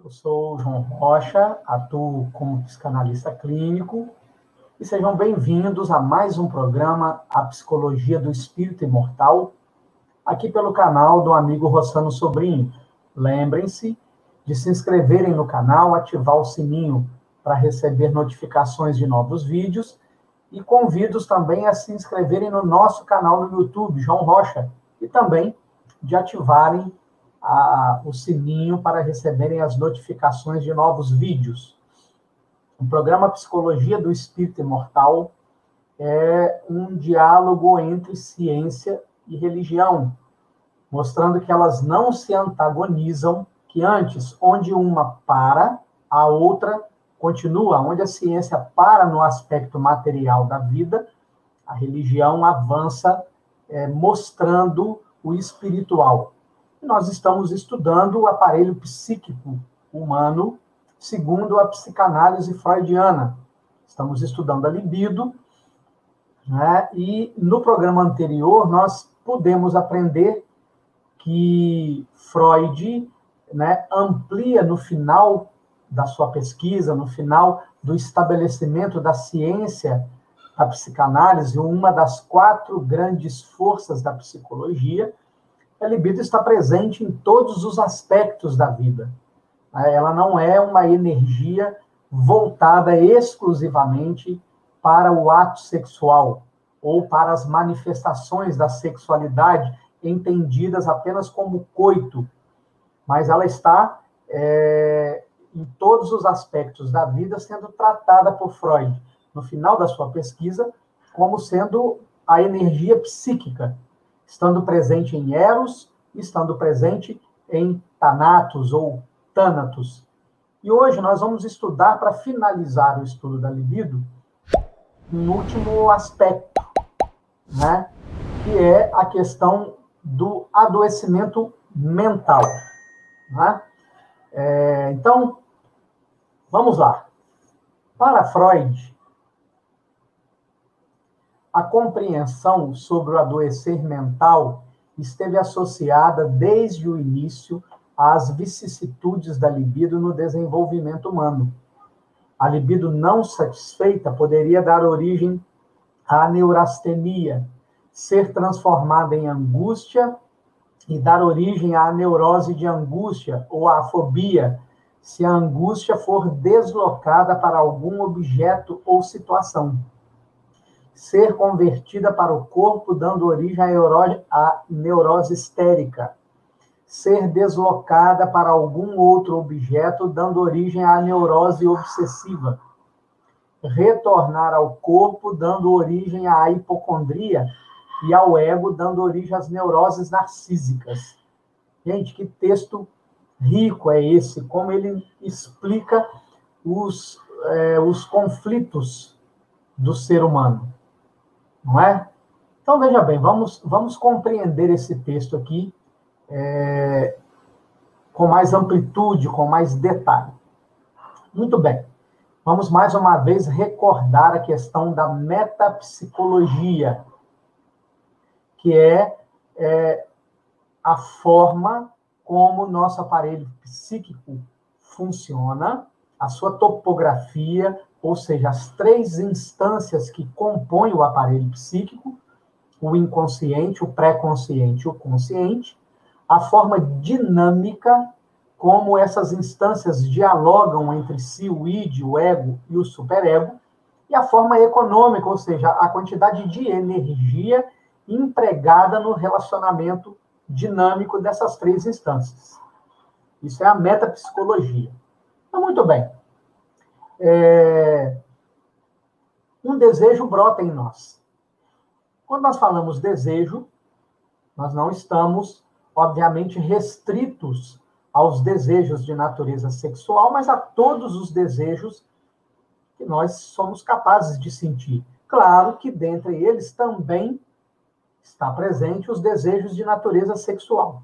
Eu sou o João Rocha, atuo como psicanalista clínico e sejam bem-vindos a mais um programa A Psicologia do Espírito Imortal, aqui pelo canal do amigo Rossano Sobrinho. Lembrem-se de se inscreverem no canal, ativar o sininho para receber notificações de novos vídeos e convido-os também a se inscreverem no nosso canal no YouTube, João Rocha, e também de ativarem o sininho para receberem as notificações de novos vídeos. O programa Psicologia do Espírito Imortal é um diálogo entre ciência e religião, mostrando que elas não se antagonizam, que antes, onde uma para, a outra continua. Onde a ciência para no aspecto material da vida, a religião avança mostrando o espiritual. Nós estamos estudando o aparelho psíquico humano segundo a psicanálise freudiana. Estamos estudando a libido, né? E no programa anterior nós pudemos aprender que Freud, né, amplia no final da sua pesquisa, no final do estabelecimento da ciência da psicanálise, uma das 4 grandes forças da psicologia. A libido está presente em todos os aspectos da vida. Ela não é uma energia voltada exclusivamente para o ato sexual ou para as manifestações da sexualidade entendidas apenas como coito, mas ela está em todos os aspectos da vida sendo tratada por Freud, no final da sua pesquisa, como sendo a energia psíquica, estando presente em Eros, estando presente em Thanatos ou Thanatos. E hoje nós vamos estudar, para finalizar o estudo da libido, um último aspecto, né, que é a questão do adoecimento mental. Né? Então, vamos lá. Para Freud, a compreensão sobre o adoecer mental esteve associada desde o início às vicissitudes da libido no desenvolvimento humano. A libido não satisfeita poderia dar origem à neurastenia, ser transformada em angústia e dar origem à neurose de angústia ou à fobia, se a angústia for deslocada para algum objeto ou situação. Ser convertida para o corpo, dando origem à neurose histérica. Ser deslocada para algum outro objeto, dando origem à neurose obsessiva. Retornar ao corpo, dando origem à hipocondria, e ao ego, dando origem às neuroses narcísicas. Gente, que texto rico é esse, como ele explica os conflitos do ser humano. Não é? Então, veja bem, vamos compreender esse texto aqui com mais amplitude, com mais detalhe. Muito bem. Vamos, mais uma vez, recordar a questão da metapsicologia, que é a forma como o nosso aparelho psíquico funciona, a sua topografia, ou seja, as 3 instâncias que compõem o aparelho psíquico, o inconsciente, o pré-consciente e o consciente, a forma dinâmica como essas instâncias dialogam entre si, o id, o ego e o superego, e a forma econômica, ou seja, a quantidade de energia empregada no relacionamento dinâmico dessas 3 instâncias. Isso é a metapsicologia. Então, muito bem. Um desejo brota em nós. Quando nós falamos desejo, nós não estamos, obviamente, restritos aos desejos de natureza sexual, mas a todos os desejos que nós somos capazes de sentir. Claro que dentre eles também está presente os desejos de natureza sexual.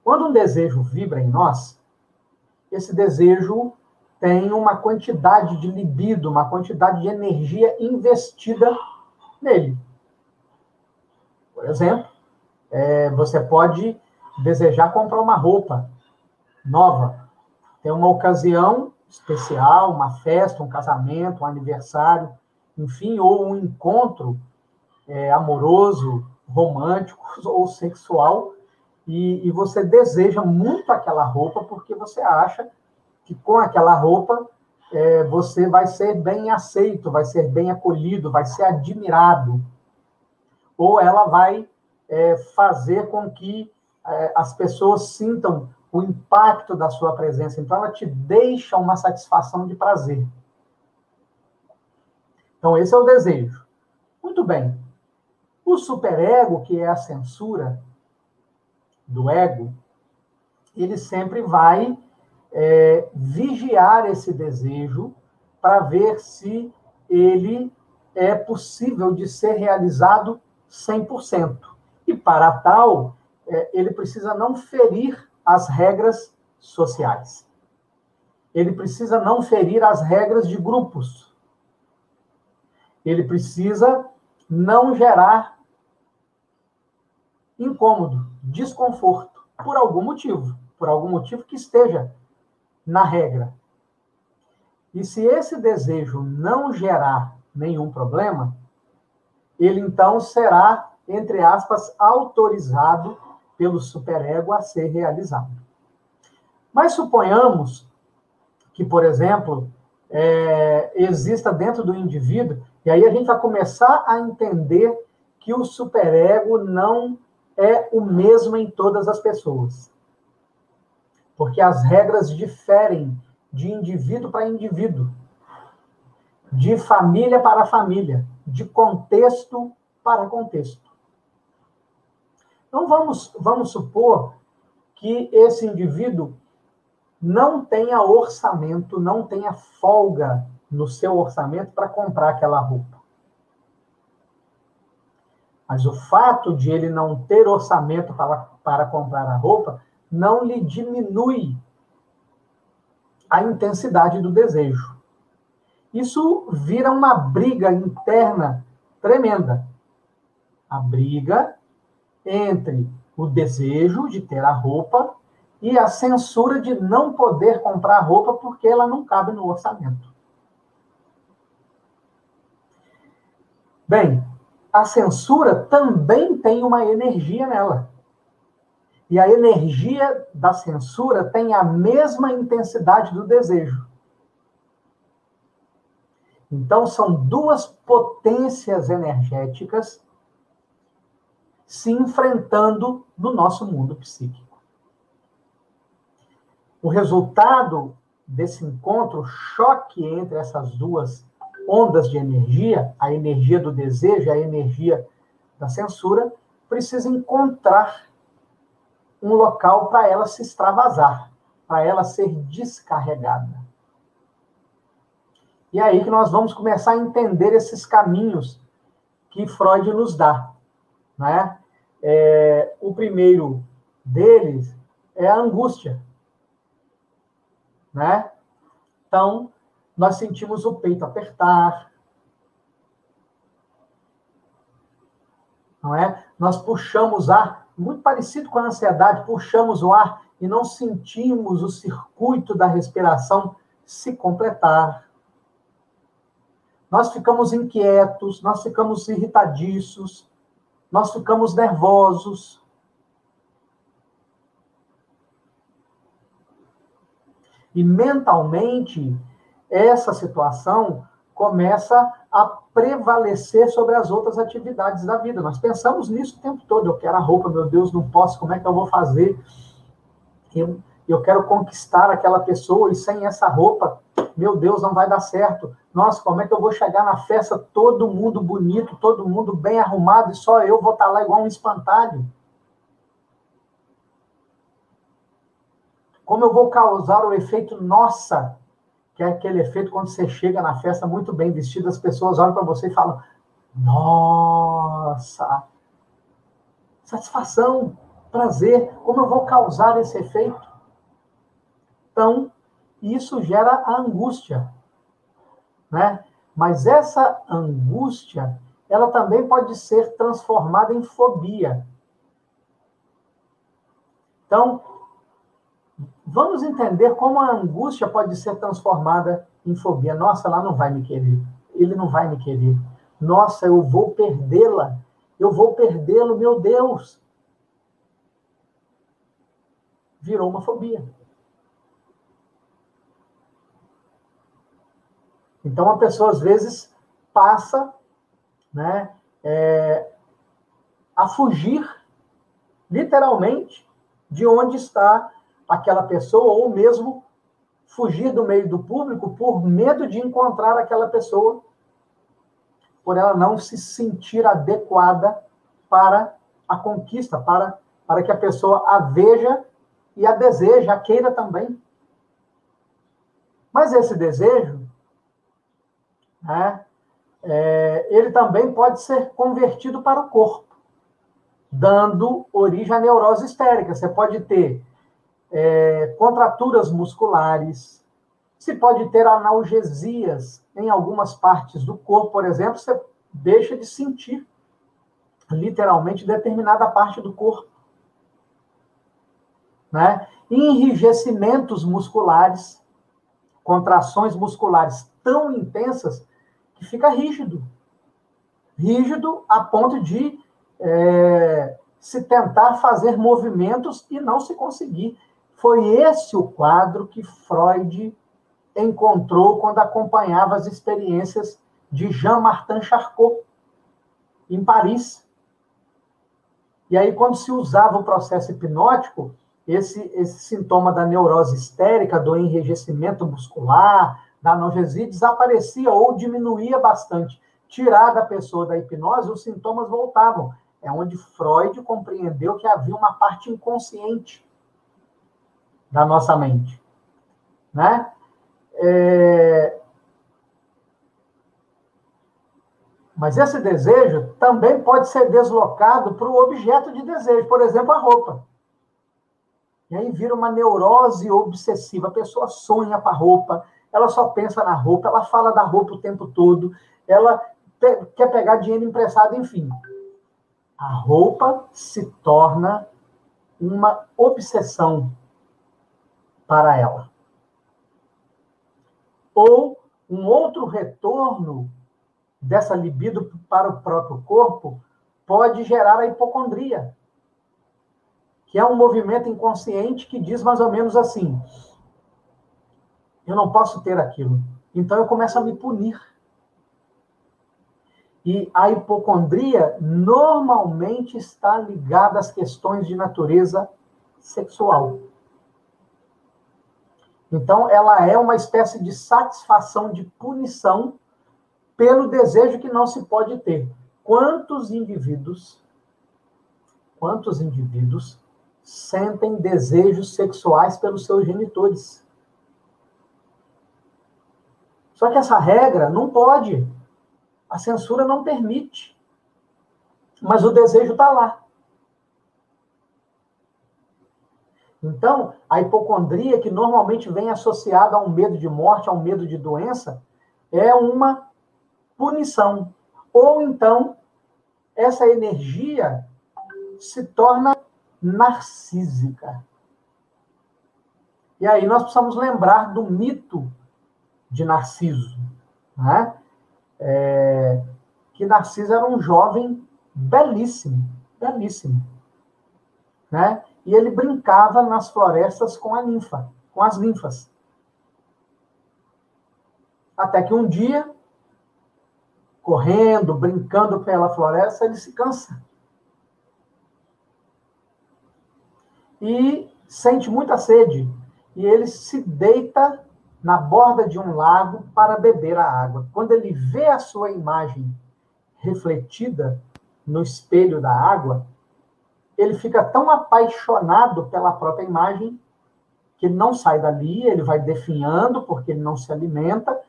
Quando um desejo vibra em nós, esse desejo tem uma quantidade de libido, uma quantidade de energia investida nele. Por exemplo, você pode desejar comprar uma roupa nova, tem uma ocasião especial, uma festa, um casamento, um aniversário, enfim, ou um encontro amoroso, romântico ou sexual, e você deseja muito aquela roupa porque você acha que com aquela roupa você vai ser bem aceito, vai ser bem acolhido, vai ser admirado. Ou ela vai fazer com que as pessoas sintam o impacto da sua presença. Então, ela te deixa uma satisfação de prazer. Então, esse é o desejo. Muito bem. O superego, que é a censura do ego, ele sempre vai vigiar esse desejo para ver se ele é possível de ser realizado 100%. E para tal, ele precisa não ferir as regras sociais. Ele precisa não ferir as regras de grupos. Ele precisa não gerar incômodo, desconforto, por algum motivo que esteja na regra. E se esse desejo não gerar nenhum problema, ele então será, entre aspas, autorizado pelo superego a ser realizado. Mas suponhamos que, por exemplo, exista dentro do indivíduo, e aí a gente vai começar a entender que o superego não é o mesmo em todas as pessoas. Porque as regras diferem de indivíduo para indivíduo, de família para família, de contexto para contexto. Então, vamos supor que esse indivíduo não tenha orçamento, não tenha folga no seu orçamento para comprar aquela roupa. Mas o fato de ele não ter orçamento para comprar a roupa não lhe diminui a intensidade do desejo. Isso vira uma briga interna tremenda. A briga entre o desejo de ter a roupa e a censura de não poder comprar a roupa porque ela não cabe no orçamento. Bem, a censura também tem uma energia nela. E a energia da censura tem a mesma intensidade do desejo. Então, são duas potências energéticas se enfrentando no nosso mundo psíquico. O resultado desse encontro, o choque entre essas duas ondas de energia, a energia do desejo e a energia da censura, precisa encontrar um local para ela se extravasar, para ela ser descarregada. E é aí que nós vamos começar a entender esses caminhos que Freud nos dá. Né? O primeiro deles é a angústia. Né? Então, nós sentimos o peito apertar. Não é? Nós puxamos ar, muito parecido com a ansiedade, puxamos o ar e não sentimos o circuito da respiração se completar. Nós ficamos inquietos, nós ficamos irritadiços, nós ficamos nervosos. E mentalmente, essa situação começa a prevalecer sobre as outras atividades da vida. Nós pensamos nisso o tempo todo. Eu quero a roupa, meu Deus, não posso, como é que eu vou fazer? Eu quero conquistar aquela pessoa e sem essa roupa, meu Deus, não vai dar certo. Nossa, como é que eu vou chegar na festa, todo mundo bonito, todo mundo bem arrumado, e só eu vou estar lá igual um espantalho? Como eu vou causar o efeito nossa, que é aquele efeito quando você chega na festa muito bem vestido, as pessoas olham para você e falam, nossa, satisfação, prazer, como eu vou causar esse efeito? Então, isso gera a angústia, né? Mas essa angústia, ela também pode ser transformada em fobia. Então, Vamos entender como a angústia pode ser transformada em fobia. Nossa, ela não vai me querer. Ele não vai me querer. Nossa, eu vou perdê-la. Eu vou perdê-lo, meu Deus. Virou uma fobia. Então, a pessoa, às vezes, passa, né, a fugir, literalmente, de onde está aquela pessoa, ou mesmo fugir do meio do público por medo de encontrar aquela pessoa, por ela não se sentir adequada para a conquista, para que a pessoa a veja e a deseje, a queira também. Mas esse desejo, né, ele também pode ser convertido para o corpo, dando origem à neurose histérica. Você pode ter contraturas musculares, se pode ter analgesias em algumas partes do corpo, por exemplo, você deixa de sentir literalmente determinada parte do corpo, né? Enrijecimentos musculares, contrações musculares tão intensas que fica rígido a ponto de se tentar fazer movimentos e não se conseguir. Foi esse o quadro que Freud encontrou quando acompanhava as experiências de Jean-Martin Charcot, em Paris. E aí, quando se usava o processo hipnótico, esse sintoma da neurose histérica, do enrijecimento muscular, da analgesia, desaparecia ou diminuía bastante. Tirar da pessoa da hipnose, os sintomas voltavam. É onde Freud compreendeu que havia uma parte inconsciente da nossa mente, né? Mas esse desejo também pode ser deslocado para o objeto de desejo, por exemplo, a roupa. E aí vira uma neurose obsessiva. A pessoa sonha com a roupa, ela só pensa na roupa, ela fala da roupa o tempo todo, ela quer pegar dinheiro emprestado, enfim. A roupa se torna uma obsessão para ela. Ou um outro retorno dessa libido para o próprio corpo pode gerar a hipocondria, que é um movimento inconsciente que diz mais ou menos assim: eu não posso ter aquilo, então eu começo a me punir. E a hipocondria normalmente está ligada às questões de natureza sexual. Então, ela é uma espécie de satisfação de punição pelo desejo que não se pode ter. Quantos indivíduos sentem desejos sexuais pelos seus genitores? Só que essa regra não pode. A censura não permite. Mas o desejo está lá. Então, a hipocondria, que normalmente vem associada a um medo de morte, a um medo de doença, é uma punição. Ou então, essa energia se torna narcísica. E aí nós precisamos lembrar do mito de Narciso, né? Que Narciso era um jovem belíssimo, belíssimo, né? E ele brincava nas florestas com as ninfas. Até que um dia, correndo, brincando pela floresta, ele se cansa. E sente muita sede. E ele se deita na borda de um lago para beber a água. Quando ele vê a sua imagem refletida no espelho da água, ele fica tão apaixonado pela própria imagem que ele não sai dali, ele vai definhando porque ele não se alimenta,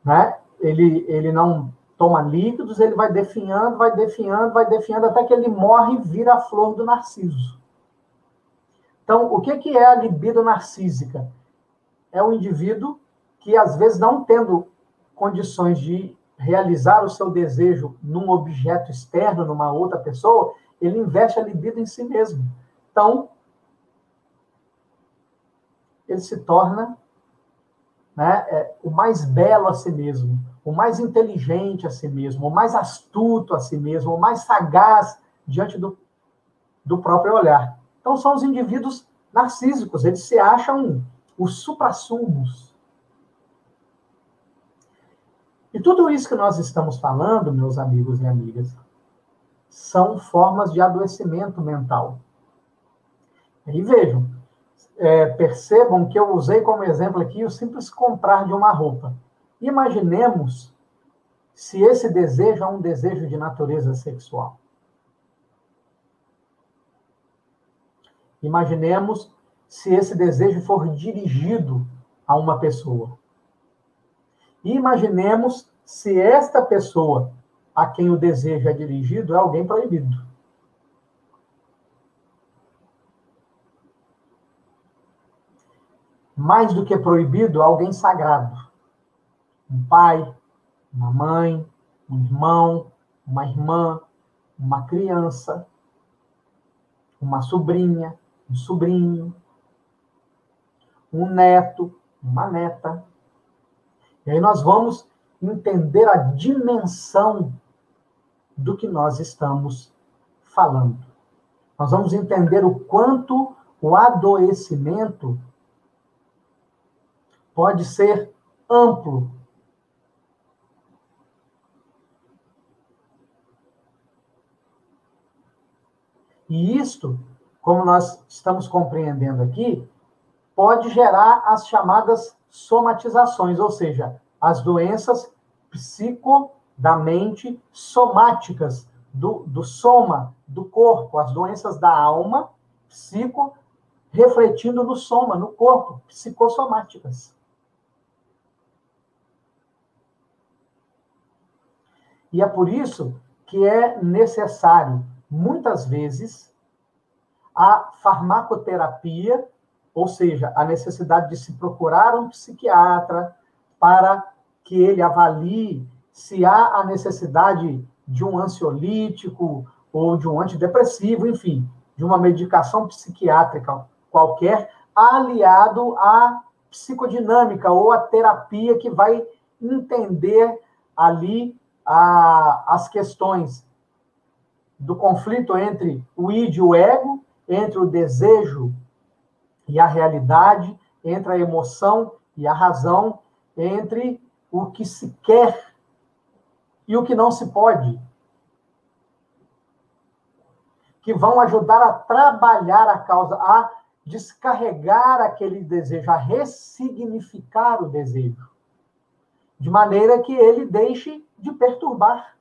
né? Ele não toma líquidos, ele vai definhando, até que ele morre e vira a flor do narciso. Então, o que é a libido narcísica? É um indivíduo que, às vezes, não tendo condições de realizar o seu desejo num objeto externo, numa outra pessoa, ele investe a libido em si mesmo. Então, ele se torna, né, o mais belo a si mesmo, o mais inteligente a si mesmo, o mais astuto a si mesmo, o mais sagaz diante do próprio olhar. Então, são os indivíduos narcísicos, eles se acham os suprassumos. E tudo isso que nós estamos falando, meus amigos e amigas, são formas de adoecimento mental. E vejam, percebam que eu usei como exemplo aqui o simples comprar de uma roupa. Imaginemos se esse desejo é um desejo de natureza sexual. Imaginemos se esse desejo for dirigido a uma pessoa. E imaginemos se esta pessoa a quem o desejo é dirigido é alguém proibido. Mais do que proibido, alguém sagrado. Um pai, uma mãe, um irmão, uma irmã, uma criança, uma sobrinha, um sobrinho, um neto, uma neta. E aí nós vamos entender a dimensão do que nós estamos falando. Nós vamos entender o quanto o adoecimento pode ser amplo. E isto, como nós estamos compreendendo aqui, pode gerar as chamadas somatizações, ou seja, as doenças da mente somáticas, do soma, do corpo, as doenças da alma, refletindo no soma, no corpo, psicossomáticas. E é por isso que é necessário, muitas vezes, a farmacoterapia, ou seja, a necessidade de se procurar um psiquiatra para que ele avalie se há a necessidade de um ansiolítico ou de um antidepressivo, enfim, de uma medicação psiquiátrica qualquer, aliado à psicodinâmica ou à terapia que vai entender ali as questões do conflito entre o id e o ego, entre o desejo e a realidade, entre a emoção e a razão, entre o que se quer e o que não se pode, que vão ajudar a trabalhar a causa, a descarregar aquele desejo, a ressignificar o desejo, de maneira que ele deixe de perturbar.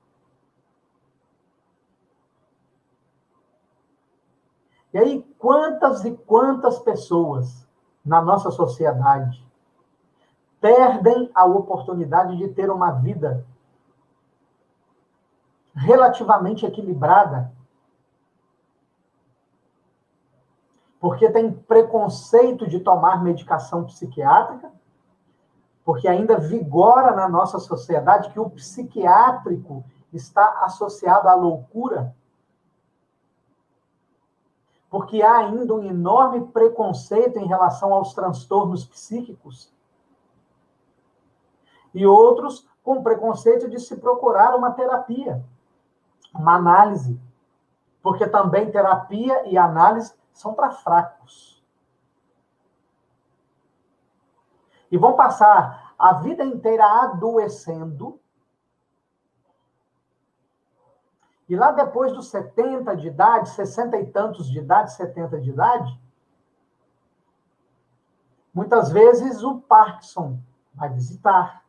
E aí, quantas e quantas pessoas na nossa sociedade perdem a oportunidade de ter uma vida relativamente equilibrada, porque tem preconceito de tomar medicação psiquiátrica, porque ainda vigora na nossa sociedade que o psiquiátrico está associado à loucura, porque há ainda um enorme preconceito em relação aos transtornos psíquicos, e outros com preconceito de se procurar uma terapia, uma análise, porque também terapia e análise são para fracos. E vão passar a vida inteira adoecendo, e lá depois dos 70 de idade, 60 e tantos de idade, 70 de idade, muitas vezes o Parkinson vai visitar,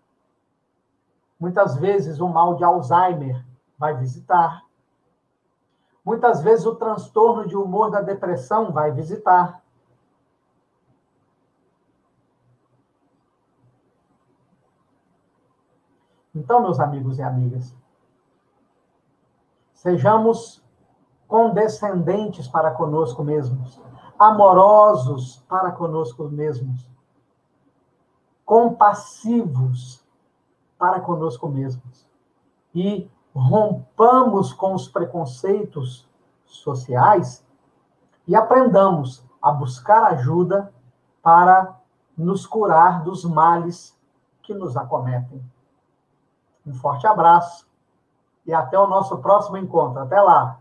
muitas vezes o mal de Alzheimer vai visitar, muitas vezes o transtorno de humor da depressão vai visitar. Então, meus amigos e amigas, sejamos condescendentes para conosco mesmos, amorosos para conosco mesmos, compassivos para conosco mesmos. E rompamos com os preconceitos sociais e aprendamos a buscar ajuda para nos curar dos males que nos acometem. Um forte abraço e até o nosso próximo encontro. Até lá!